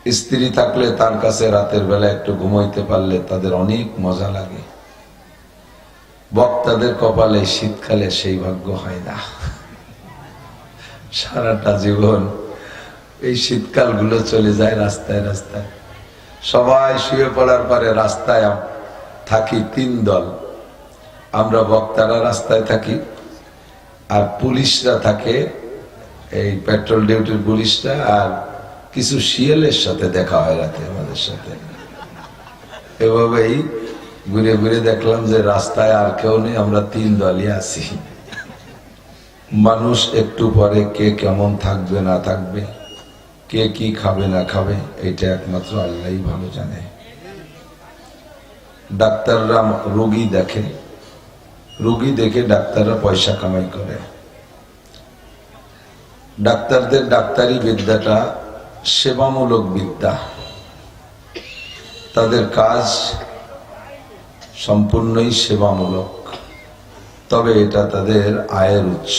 স্ত্রী থাকলে তার কাছে রাতের বেলা একটু ঘুমাইতে পারলে তাদের অনেক মজা লাগে। বক্তাদের কপালে শীতকালে সেই ভাগ্য হয় না। সারাটা জীবন এই শীতকাল গুলো চলে যায় রাস্তায় রাস্তায়। সবাই শুয়ে পড়ার পরে রাস্তায় থাকি তিন দল। আমরা বক্তারা রাস্তায় থাকি, আর পুলিশরা থাকে, এই পেট্রোল ডিউটির পুলিশরা, আর কিছু শিয়ালের সাথে দেখা হয় রাতে আমাদের সাথে। এভাবেই ঘুরে ঘুরে দেখলাম যে রাস্তায় আর কেউ নেই, আমরা তিন দলই আছি। মানুষ একটু পরে কে কেমন থাকবে না থাকবে, কে কি খাবে না খাবে, এটা একমাত্র আল্লাহই ভালো জানে। ডাক্তাররা রোগী দেখে, রোগী দেখে ডাক্তাররা পয়সা কামাই করে। ডাক্তারদের ডাক্তারি বিদ্যাটা সেবামূলক বিদ্যা। তাদের কাজ সম্পূর্ণই সেবামূলক, তবে এটা তাদের আয়ের উৎস,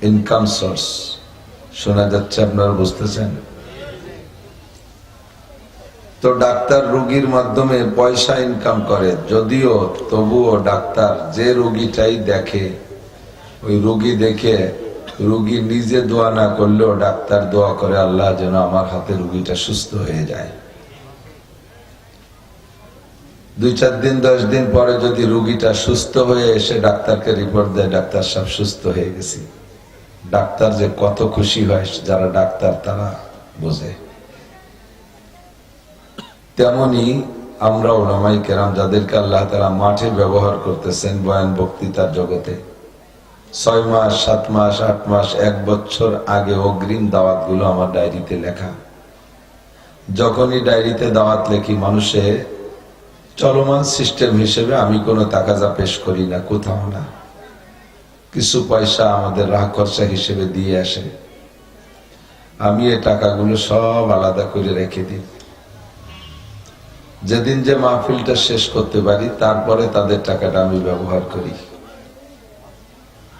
ইনকাম সোর্স। শোনা যাচ্ছে, আপনারা বুঝতেছেন? তো ডাক্তার রোগীর মাধ্যমে পয়সা ইনকাম করে, যদিও তবুও ডাক্তার যে রোগীটাই দেখে, ওই রোগী দেখে রোগী নিজে দোয়া না করলেও ডাক্তার দোয়া করে, আল্লাহ যেন আমার হাতে রোগীটা সুস্থ হয়ে যায়। 2-4 দিন 10 দিন পরে যদি রোগীটা সুস্থ হয়ে এসে ডাক্তারকে রিপোর্ট দেয়, ডাক্তার সব সুস্থ হয়ে গেছে, ডাক্তার যে কত খুশি হয় যারা ডাক্তার তারা বোঝে। তেমনি আমরা উলামায়ে কেরাম যাদেরকে আল্লাহ তাআলা মাঠে ব্যবহার করতেছেন বয়ান বক্তৃতার জগতে, 6 মাস 7 মাস 8 মাস 1 বছর আগে অগ্রিম দাওয়াতগুলো আমার ডায়েরিতে লেখা। যখনই ডায়েরিতে দাওয়াত লেখি, মানুষে চলমান সিস্টেম হিসেবে আমি কোনো তাকাজা পেশ করি না, কোথাও না। কিছু পয়সা আমাদের রাহ খরচা হিসেবে দিয়ে আসে, আমি এই টাকাগুলো সব আলাদা করে রেখে দিই। যেদিন যে মাহফিলটা শেষ করতে পারি, তারপরে তাদের টাকাটা আমি ব্যবহার করি।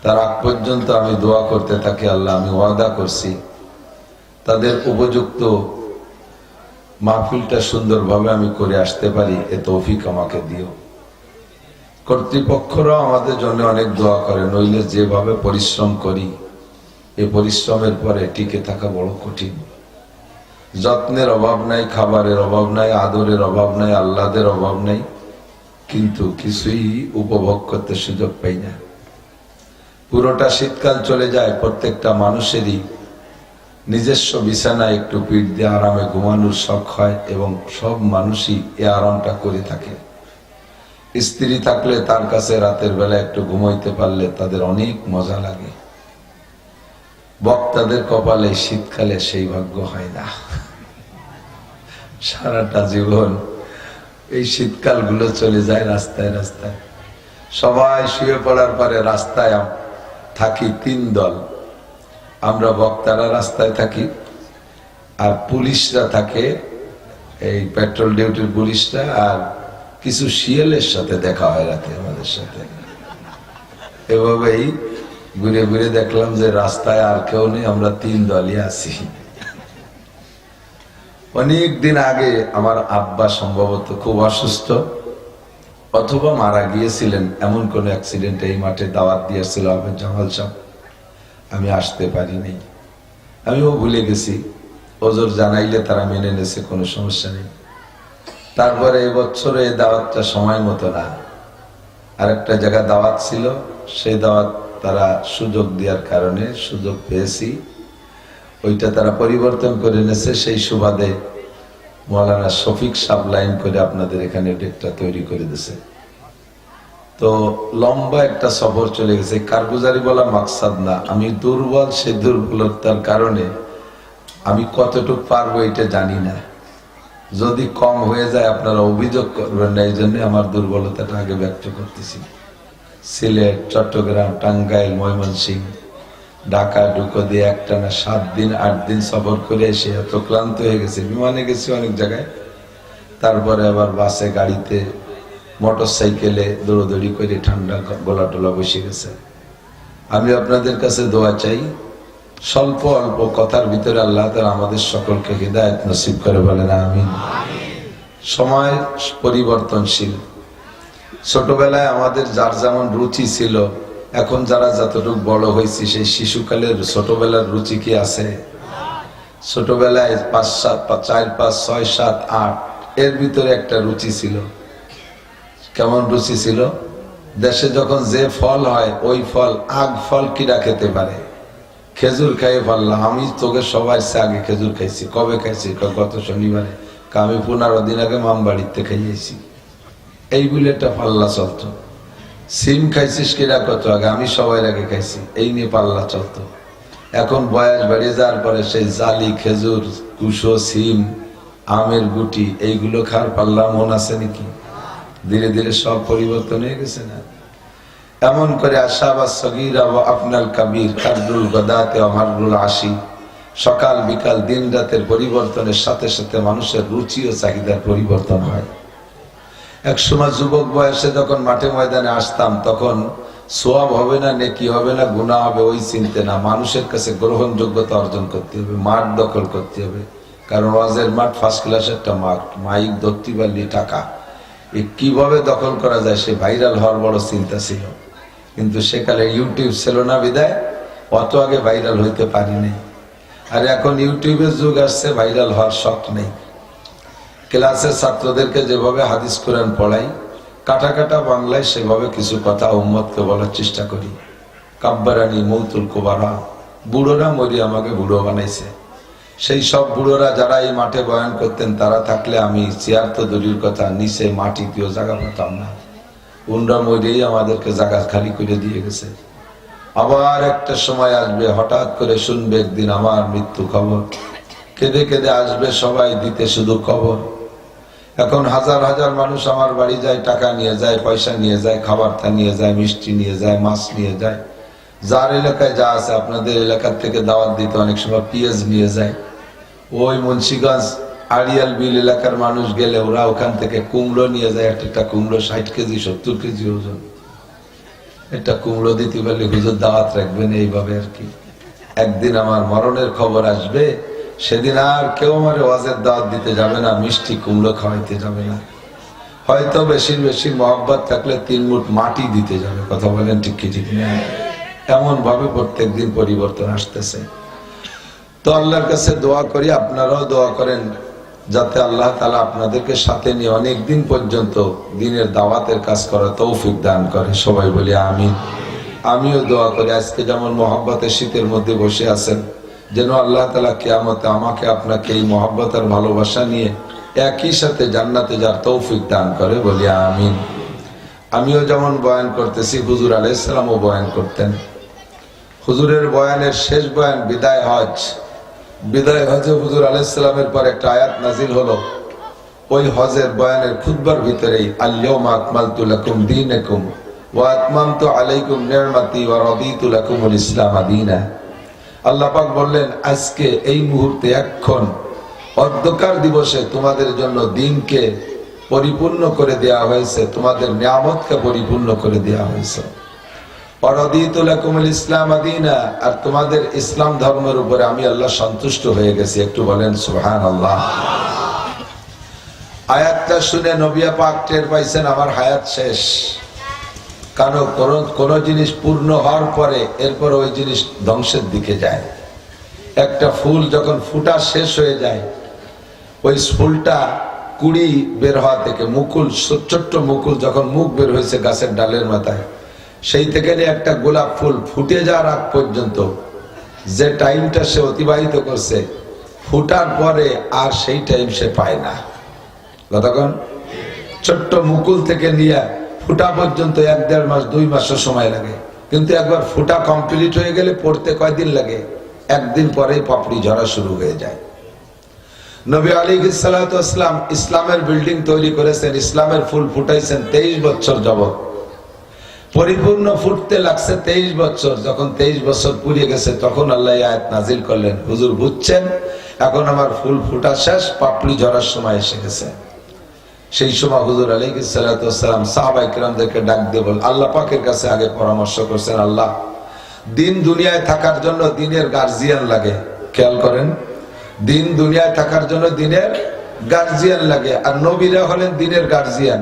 তার আগ পর্যন্ত আমি দোয়া করতে থাকি, আল্লাহ আমি ওয়াদা করছি তাদের উপযুক্ত মাহফিলটা সুন্দরভাবে আমি করে আসতে পারি, এ তৌফিক আমাকে দিও। কর্তৃপক্ষরাও আমাদের জন্য অনেক দোয়া করে, নইলে যেভাবে পরিশ্রম করি, এই পরিশ্রমের পরে টিকে থাকা বড় কঠিন। যত্নের অভাব নাই, খাবারের অভাব নাই, আদরের অভাব নাই, আহ্লাদের অভাব নাই, কিন্তু কিছুই উপভোগ করতে সুযোগ পাই না। পুরোটা শীতকাল চলে যায়, প্রত্যেকটা মানুষেরই নিজস্ব বিছানায় একটু পিঠ দিয়ে আরামে ঘুমানোর শখ হয়, এবং সব মানুষই এই আরামটা করে থাকে। স্ত্রী থাকলে তার কাছে রাতের বেলা একটু ঘুমাইতে পারলে তাদের অনেক মজা লাগে। বক্তাদের কপালে শীতকালে সেই ভাগ্য হয় না। সারাটা জীবন এই শীতকাল গুলো চলে যায় রাস্তায় রাস্তায়। সবাই শুয়ে পড়ার পরে রাস্তায় থাকি তিন দল। আমরা বক্তারা রাস্তায় থাকি, আর পুলিশরা থাকে, এই পেট্রোল ডিউটির পুলিশরা, আর কিছু শিয়ালের সাথে দেখা হয় রাতে আমাদের সাথে। এভাবেই ঘুরে ঘুরে দেখলাম যে রাস্তায় আর কেউ নেই, আমরা তিন দলই আছি। অনেক দিন আগে আমার আব্বা সম্ভবত খুব অসুস্থ অথবা মারা গিয়েছিলেন, এমন কোন অ্যাক্সিডেন্টে এই মাঠে দাওয়াত দিয়েছিল আহমেদ জামাল সাহেব, আমি আসতে পারিনি। আমিও ভুলে গেছি, ওজোর জানাইলে তারা মেনে নেছে, কোনো সমস্যা নেই। তারপরে এবছরে এই দাওয়াতটা সময় মতো না, আরেকটা জায়গায় দাওয়াত ছিল, সেই দাওয়াত তারা সুযোগ দেওয়ার কারণে সুযোগ পেয়েছি, ওইটা তারা পরিবর্তন করে নেছে। সেই সুবাদে মৌলানা শফিক সাহেব লাইন করে আপনাদের এখানে ডেটটা তৈরি করে দিয়েছে। তো লম্বা একটা সফর চলে গেছে। কারগুজারি বলা মাকসাদ না, আমি দুর্বল, সেই দুর্বলতার কারণে আমি কতটুকু পারবো এটা জানি না। যদি কম হয়ে যায় আপনারা অভিযোগ করবেন না, এই জন্য আমার দুর্বলতাটা আগে ব্যক্ত করতেছি। সিলেট, চট্টগ্রাম, টাঙ্গাইল, ময়মনসিংহ, ঢাকা ঢুকো দিয়ে একটানা 7 দিন 8 দিন সফর করে এসে এত ক্লান্ত হয়ে গেছে। বিমানে গেছি অনেক জায়গায়, তারপরে আবার বাসে, গাড়িতে, মোটর সাইকেলে দৌড়দৌড়ি করে ঠান্ডা গলা টলা বসে গেছে। আমি আপনাদের কাছে দোয়া চাই, স্বল্প অল্প কথার ভিতরে আল্লাহ তাআলা আমাদের সকলকে হিদায়াত নসিব করে, বলেন আমিন। সময় পরিবর্তনশীল। ছোটবেলায় আমাদের যার যেমন রুচি ছিল, এখন যারা যতটুকু বড় হয়েছি সেই শিশুকালের ছোটবেলার রুচি কি আছে? ছোটবেলায় 5, 7, 4, 5, 6, 7, 8 এর ভিতরে একটা রুচি ছিল। কেমন রুচি ছিল? দেশে যখন যে ফল হয় ওই ফল আগ ফল কিরা খেতে পারে? খেজুর খাইয়ে পারলাম, আমি তোকে সবাই আগে খেজুর খাইছি। কবে খাইছি? গত শনিবারে। আমি 15 দিন আগে মামবাড়িতে খাইয়েছি। এই বলে একটা পাল্লা চলতো। সিম খাইছিস কিরা? কত আগে? আমি সবাই আগে খাইছি। এই নিয়ে পাল্লা চলতো। এখন বয়স বেড়ে যাওয়ার পরে সেই জালি খেজুর, কুশো, সিম, আমের গুটি এইগুলো খাওয়ার পাল্লা মন আছে নাকি? ধীরে ধীরে সব পরিবর্তন হয়ে গেছে না? এমন করে আশাবা সগীরা ওয়া আপনাল কাবীর কাদরুল গাদাতে ওয়া মাররুল আশি, সকাল বিকাল দিন রাতের পরিবর্তনের সাথে সাথে মানুষের রুচি ও চাহিদার পরিবর্তন হয়। এক সময় যুবক বয়সে যখন মাঠে ময়দানে আসতাম, তখন সোয়াব হবে না, নেকি হবে না, গুনাহ হবে ওই চিন্তা না, মানুষের কাছে গ্রহণযোগ্যতা অর্জন করতে হবে, মাঠ দখল করতে হবে। কারণ ওয়াজের মাঠ ফার্স্ট ক্লাস একটা মাঠ, মাইক ধরতে পারলি টাকা, কিভাবে দখল করা যায় সে ভাইরাল হওয়ার বড় চিন্তা ছিল। কিন্তু সেকালে ইউটিউব ছিল না বিদায় অত আগে ভাইরাল হইতে পারিনি। আর এখন ইউটিউবের যুগ আসছে, ভাইরাল হওয়ার শখ নেই। ক্লাসের ছাত্রদেরকে যেভাবে হাদিস কোরআন পড়াই, কাটা কাটা বাংলায় সেভাবে কিছু কথা উম্মতকে বলার চেষ্টা করি। কাব্বারানি মৌতুল কুবারা, বুড়োরা মরি আমাকে বুড়ো বানাইছে। সেই সব বুড়োরা যারা এই মাঠে বয়ান করতেন, তারা থাকলে আমি চেয়ার তো দূরের কথা, নিচে মাটিতেও জায়গা পেতাম না। উনরা মরেই আমাদেরকে জায়গা খালি করে দিয়ে গেছে। আবার একটা সময় আসবে, হঠাৎ করে শুনবে একদিন আমার মৃত্যু খবর, কেঁদে কেঁদে আসবে সবাই দিতে শুধু খবর। এখন হাজার হাজার মানুষ আমার বাড়ি যায়, টাকা নিয়ে যায়, পয়সা নিয়ে যায়, খাবার নিয়ে যায়, মিষ্টি নিয়ে যায়, মাছ নিয়ে যায়। যার এলাকায় যা আছে, আপনাদের এলাকার থেকে দাওয়াত দিতে অনেক সময় পেঁয়াজ নিয়ে যায়। ওই মুন্সিগঞ্জ আড়িয়াল বিল এলাকার মানুষ গেলে ওরা ওখান থেকে কুমড়ো নিয়ে যায়। একটা কুমড়ো 60 কেজি 70 কেজি ওজন। একটা কুমড়ো দিতে পারলে হুজুর দাওয়াত রাখবেন, এইভাবে আর কি। একদিন আমার মরণের খবর আসবে, সেদিন আর কেউ আমার ওয়াজের দাওয়াত দিতে যাবে না, মিষ্টি কুমড়ো খাওয়াইতে যাবে না। হয়তো বেশি বেশি মহব্বত থাকলে 3 মুঠ মাটি দিতে যাবে। কথা বলেন ঠিক কি ঠিক না? এমন ভাবে প্রত্যেক দিন পরিবর্তন আসতেছে। তো আল্লাহর কাছে দোয়া করি, আপনারাও দোয়া করেন যাতে আল্লাহ তাআলা আপনাদেরকে সাথে নিয়ে অনেক দিন পর্যন্ত দিনের দাওয়াতের কাজ করার তৌফিক দান করে। সবাই বলি আমিন। আমিও দোয়া করি আজকে যেমন মহব্বতের শীতের মধ্যে বসে আছেন, যেন আল্লাহ তাআলা কিয়ামতে আমাকে আপনাকে এই মহব্বত আর ভালোবাসা নিয়ে একই সাথে জান্নাতে যাওয়ার তৌফিক দান করে। বলি আমিন। আমিও যেমন বয়ান করতেছি, হুজুর আলাইহিস সালামও বয়ান করতেন। হুজুরের বয়ানের শেষ বয়ান বিদায় হজ। বিদায় হজে হুজুর আলাইহিস সালামের পর একটা আয়াত নাজিল হলো। ওই হজের বয়ানের খুতবার ভিতরেই আল-ইয়াউমা আকমালতু লাকুম দীনাকুম ওয়া আতমামতু আলাইকুম নি'মাতি ওয়া রাদিতু লাকুমুল ইসলাম দীনা। আল্লাহ পাক বললেন, আজকে এই মুহূর্তে এক্ষণ অধ্যকার দিবসে তোমাদের জন্য দিনকে পরিপূর্ণ করে দেয়া হয়েছে, তোমাদের নিয়ামতকে পরিপূর্ণ করে দেয়া হয়েছে। ওয়ারাদিতু লাকুমুল ইসলাম দীনা, আর তোমাদের ইসলাম ধর্মের উপরে আমি আল্লাহ সন্তুষ্ট হয়ে গেছি। একটু বলেন সুবহানাল্লাহ। আয়াতটা শুনে নবী পাক টের পাইছেন আমার হায়াত শেষ। কারণ কোন জিনিস পূর্ণ হওয়ার পরে এরপর ওই জিনিস ধ্বংসের দিকে যায়। একটা ফুল যখন ফুটা শেষ হয়ে যায়, ওই ফুলটা কুড়ি বের হওয়া থেকে মুকুল, ছোট্ট মুকুল যখন মুখ বের হয়েছে গাছের ডালের মাথায়, সেই থেকে একটা গোলাপ ফুল ফুটে যাওয়ার আগ পর্যন্ত যে টাইমটা সে অতিবাহিত করছে, ফুটার পরে আর সেই টাইম সে পায় না। কতক্ষণ? ছোট্ট মুকুল থেকে নিয়ে ফুটা পর্যন্ত 1-1.5 মাস 2 মাসও সময় লাগে। কিন্তু একবার ফুটা কমপ্লিট হয়ে গেলে পড়তে কয়দিন লাগে? একদিন পরেই পাপড়ি ঝরা শুরু হয়ে যায়। নবী আলাইহিস সালাতু ওয়াস সালাম ইসলামের বিল্ডিং তৈরি করেছেন, ইসলামের ফুল ফুটাইছেন 23 বছর যাবত। পরিপূর্ণ ফুটতে লাগছে 23 বছর। যখন 23 বছর পুড়িয়ে গেছে, তখন আল্লাহ আয়াত নাজিল করলেন, হুজুর বুঝছেন, এখন আমার ফুল ফুটা শেষ, পাপড়ি ঝরার সময় এসে গেছে। সেই সময় হুজুর আলাইহিস সালাতু ওয়াস সালাম সাহাবায়ে কেরামদেরকে ডাক দিয়ে বল, আল্লাহ পাকের কাছে আগে পরামর্শ করছেন, আল্লাহ দিন দুনিয়ায় থাকার জন্য দিনের গার্জিয়ান লাগে, খেয়াল করেন, দিন দুনিয়ায় থাকার জন্য দিনের গার্জিয়ান লাগে, আর নবীরা হলেন দিনের গার্জিয়ান।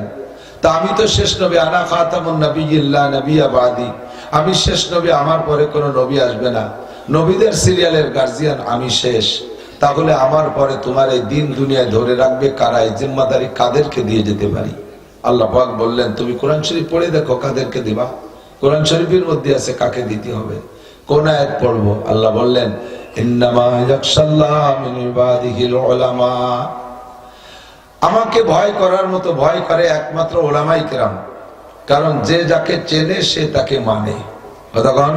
তা আমি তো শেষ নবী, আনা খাতামুন নাবিয়্যিল্লাহ নবিয়্যা বাদি, আমি শেষ নবী, আমার পরে কোনো নবী আসবে না, নবীদের সিরিয়ালের গার্জিয়ান আমি শেষ। তাহলে আমার পরে তোমার এই দিন দুনিয়ায় ধরে রাখবে কারা? এই জিম্মাদারি কাদেরকে দিয়ে যেতে পারি? আল্লাহ পাক বললেন তুমি কোরআন শরীফ পড়ে দেখো কাদেরকে দিবা। কোরআন শরীফের মধ্যে আছে কাকে দিতে হবে। কোন আয়াত পড়বো? আল্লাহ বললেন ইন্নামা ইয়াখশাল্লাহ মিন ইবাদিহিল উলামা, আমাকে ভয় করার মতো ভয় করে একমাত্র উলামায়ে কেরাম। কারণ যে যাকে চেনে সে তাকে মানে। তখন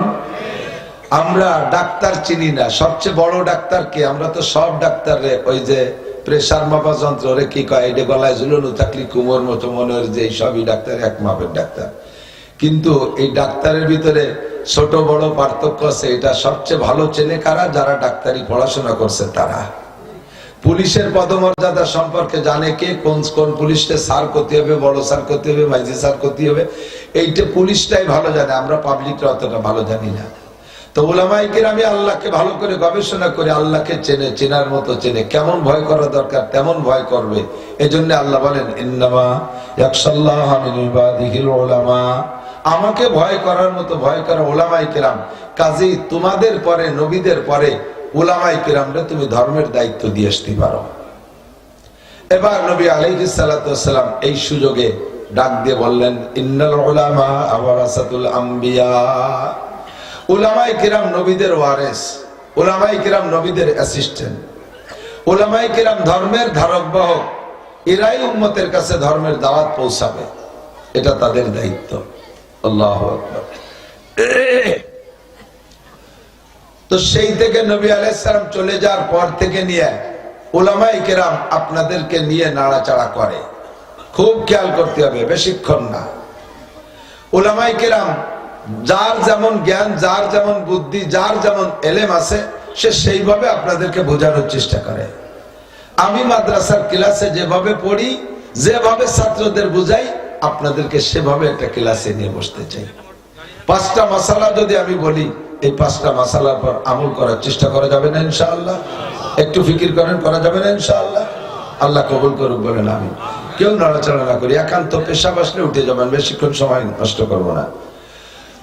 আমরা ডাক্তার চিনি না, সবচেয়ে বড় ডাক্তার কে? আমরা তো সব ডাক্তার রে ওই যে প্রেসার মাপা যন্ত্র রে কি কয়, এটা গলায় ঝুলানো থাকলে কুমোর মতো মনে হয় যে সবই ডাক্তার, এক মাপের ডাক্তার। কিন্তু এই ডাক্তারের ভিতরে ছোট বড় পার্থক্য আছে। এটা সবচেয়ে ভালো চেনে কারা? যারা ডাক্তারি পড়াশোনা করছে তারা। পুলিশের পদমর্যাদা সম্পর্কে জানে কে? কোন কোন পুলিশে স্যার করতে হবে, বড় স্যার করতে হবে, মাইজি স্যার করতে হবে, এইটা পুলিশটাই ভালো জানে, আমরা পাবলিকরা অতটা ভালো জানি না। তো উলামায়ে কেরাম আল্লাহকে ভালো করে গবেষণা করে আল্লাহকে চেনে, চেনার মতো চেনে, কেমন ভয় করা দরকার তেমন ভয় করবে। এজন্য আল্লাহ বলেন ইন্নামা ইয়াখশাল্লাহ মিন ইবাদিহিল উলামা, আমাকে ভয় করার মতো ভয় করা উলামায়ে কেরাম। কাজেই তোমাদের পরে, নবীদের পরে উলামায়ে কেরামরে তুমি ধর্মের দায়িত্ব দিয়ে আসতে পারো। এবার নবী আলাইহিস সালাতু ওয়াস সালাম এই সুযোগে ডাক দিয়ে বললেন ইন্নাল উলামা ওয়ারাসাতুল আম্বিয়া, উলামায়ে কেরাম নবীদের ওয়ারিস, উলামায়ে কেরাম নবীদের অ্যাসিস্ট্যান্ট, উলামায়ে কেরাম ধর্মের ধারক বাহক, এরাই উম্মতের কাছে ধর্মের দাওয়াত পৌঁছাবে, এটা তাদের দায়িত্ব। আল্লাহু আকবার। তো সেই থেকে নবী আলাইহিস সালাম চলে যাওয়ার পর থেকে নিয়ে উলামায়ে কেরাম আপনাদেরকে নিয়ে নাড়াচাড়া করে, খুব খেয়াল করতে হবে, বেশিক্ষণ না। উলামায়ে কেরাম যার যেমন জ্ঞান, যার যেমন বুদ্ধি, যার যেমন এলেম আছে সে সেইভাবে আপনাদেরকে বোঝানোর চেষ্টা করে। আমি মাদ্রাসার ক্লাসে যেভাবে পড়ি, যেভাবে ছাত্রদের বুঝাই, আপনাদেরকে সেভাবে একটা ক্লাসে নিয়ে বসতে চাই। 5টা মাসালা যদি আমি বলি, এই 5টা মাসালার পর আমল করার চেষ্টা করা যাবে না ইনশাআল্লাহ? একটু ফিকির করেন, করা যাবে না ইনশাআল্লাহ? আল্লাহ কবুল করুক বলেন আমি। কেউ নড়াচড়া না করি, একান্ত পেশা বসলে উঠে যাবেন, বেশিক্ষণ সময় নষ্ট করবো না।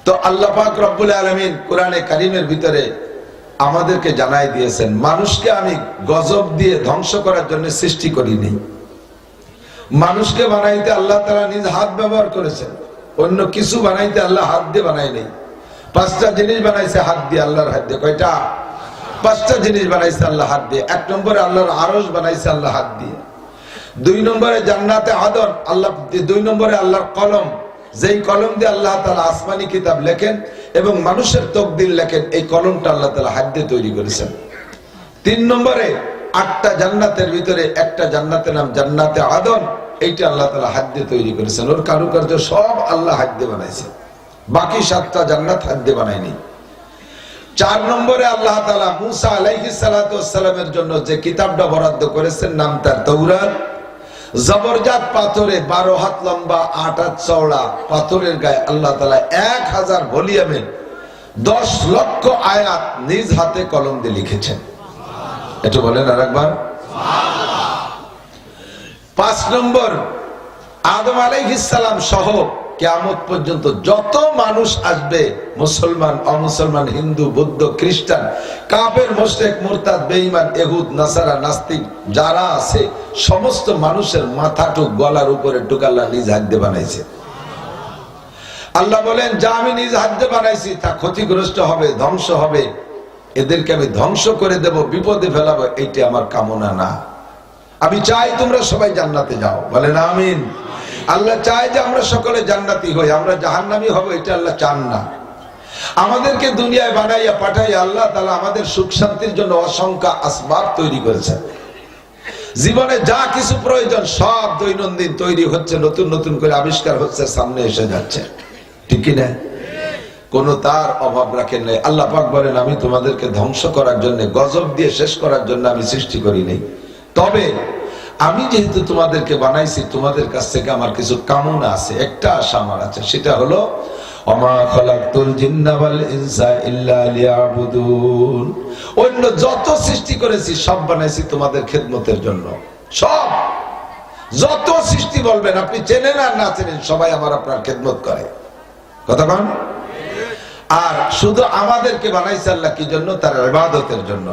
তো আল্লাহ পাক রব্বুল আলামিন কোরআনে কারীমের ভিতরে আমাদেরকে জানাই দিয়েছেন, মানুষকে আমি গজব দিয়ে ধ্বংস করার জন্য সৃষ্টি করিনি। মানুষকে বানাইতে আল্লাহ তাআলা নিজ হাত ব্যবহার করেছেন, অন্য কিছু বানাইতে আল্লাহ হাত দিয়ে বানাই নাই। 5টা জিনিস বানাইছে হাত দিয়ে, আল্লাহর হাত দিয়ে। কয়টা? 5টা জিনিস বানাইছে আল্লাহ হাত দিয়ে। 1 নম্বরে আল্লাহর আরশ বানাইছে আল্লাহ হাত দিয়ে। 2 নম্বরে জান্নাতে আদন আল্লাহ। 2 নম্বরে আল্লাহর কলম, যেই কলম দিয়ে আল্লাহ তাআলা আসমানি কিতাব লেখেন এবং মানুষের তাকদীর লেখেন, এই কলমটা আল্লাহ তাআলা হাত দিয়ে তৈরি করেছেন। 3 নম্বরে 8টা জান্নাতের ভিতরে একটা জান্নাতের নাম জান্নাতে আদন, এইটা আল্লাহ তাআলা হাত দিয়ে তৈরি করেছেন। ওর কারুকার্য সব আল্লাহ হাত দিয়ে বানাইছে, বাকি 7টা জান্নাত হাত দিয়ে বানায়নি। 4 নম্বরে আল্লাহ তাআলা মুসা আলাইহিস সালাতু ওয়াস সালামের জন্য যে কিতাবটা বরাদ্দ করেছেন, নাম তার তাওরাত। জবরজাত পাথরে 12 হাত লম্বা 8 হাত চওড়া পাথরের গায়ে আল্লাহ তাআলা 1000 ভলিউমে 10 লক্ষ আয়াত নিজ হাতে কলম দিয়ে লিখেছেন। এটা বলেন আরেকবার সুবহানাল্লাহ। 5 নম্বর আদম আলাইহিস সালাম সহ কিয়ামত পর্যন্ত যত মানুষ আসবে, মুসলমান, অমুসলমান, হিন্দু, বৌদ্ধ, খ্রিস্টান, কাফের, মুশরিক, মুরতাদ, বেঈমান, ইহুদ, নাসারা, নাস্তিক যারা আছে, সমস্ত মানুষের মাথাটুক গলার উপরে টুক আল্লাহ নিজ হাত দিয়ে বানাইছে। আল্লাহ বলেন যা আমি নিজ হাত দিয়ে বানাইছি তা ক্ষতিগ্রস্ত হবে, ধ্বংস হবে, এদেরকে আমি ধ্বংস করে দেব, বিপদে ফেলাবো, এইটা আমার কামনা না। আমি চাই তোমরা সবাই জান্নাতে যাও, বলেন আমিন। আল্লাহ চায় যে আমরা সকলে জান্নাতি হই, আমরা জাহান্নামী হব, এটা আল্লাহ চান না। আমাদেরকে দুনিয়ায় বানাইয়া পাঠাইয়া আল্লাহ তাআলা আমাদের সুখ শান্তির জন্য অসংখ্য আসবাব তৈরি করেছেন। জীবনে যা কিছু প্রয়োজন সব দৈনন্দিন তৈরি হচ্ছে, নতুন নতুন করে আবিষ্কার হচ্ছে, সামনে এসে যাচ্ছে, ঠিক কি না? কোন তার অভাব রাখেন নাই। আল্লাহ পাক বলেন আমি তোমাদেরকে ধ্বংস করার জন্য, গজব দিয়ে শেষ করার জন্য আমি সৃষ্টি করি নাই। তবে আমি যেহেতু তোমাদেরকে বানাইছি, তোমাদের কাছ থেকে আমার কিছু কামনা আছে, একটা আশা আমার আছে, সেটা হলো ওমা খালাকতুল জিন্না ওয়াল ইনসা ইল্লা লিয়াবুদুন। অন্য যত সৃষ্টি করেছি সব বানাইছি তোমাদের খেদমতের জন্য। সব যত সৃষ্টি বলবেন, আপনি চেনেন আর না চেনেন, সবাই আমার আপনার খেদমত করে। কথা বল। আর শুধু আমাদেরকে বানাইছে আল্লাহ কি জন্য? তার ইবাদতের জন্য।